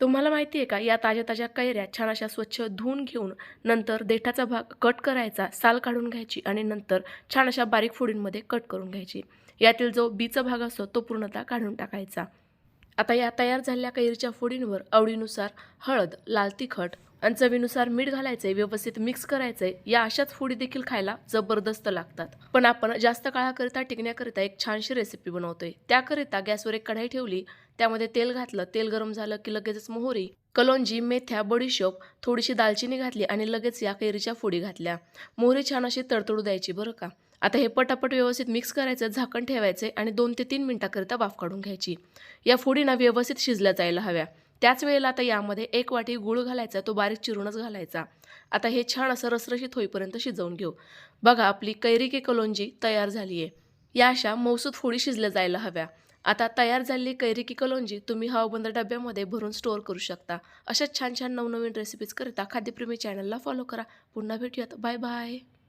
तुम्हाला माहिती आहे का, या ताज्या-ताज्या कैऱ्या छान अशा स्वच्छ धुवून घेऊन नंतर देठाचा भाग कट करायचा, साल काढून घ्यायची आणि नंतर छान अशा बारीक फोडींमध्ये कट करून घ्यायची. यातील जो बीचा भाग असतो तो पूर्णतः काढून टाकायचा. आता या तयार झालेल्या कैरीच्या फोडींवर आवडीनुसार हळद, लाल तिखट आणि चवीनुसार मीठ घालायचंय, व्यवस्थित मिक्स करायचंय. या अशाच फोडी देखील खायला जबरदस्त लागतात. पण आपण जास्त काळाकरिता टिकण्याकरिता एक छानशी रेसिपी बनवतोय. त्याकरिता गॅसवर एक कढाई ठेवली, त्यामध्ये तेल घातलं. तेल गरम झालं की लगेचच मोहरी, कलोंजी, मेथ्या, बडीशोप, थोडीशी दालचिनी घातली आणि लगेच या कैरीच्या फोडी घातल्या. मोहरी छान अशी तडतडू द्यायची बरं का. आता हे पटापट व्यवस्थित मिक्स करायचं, झाकण ठेवायचे आणि 2 ते 3 मिनिटाकरिता वाफ काढून घ्यायची. या फोडी ना व्यवस्थित शिजल्या जायला हव्या. त्याच वेळेला आता यामध्ये 1 वाटी गूळ घालायचा, तो बारीक चिरूनच घालायचा. आता हे छान असं रसरशीत होईपर्यंत शिजवून घेऊ. बघा आपली कैरी की कलोंजी तयार झाली आहे. या अशा मऊसूत फोडी शिजल्या जायला हव्या. आता तयार झालेली कैरी की कलोंजी तुम्ही हवाबंद डब्यामध्ये भरून स्टोअर करू शकता. अशाच छान छान नवनवीन रेसिपीज करिता खाद्यप्रेमी चॅनलला फॉलो करा. पुन्हा भेटूयात. Bye bye.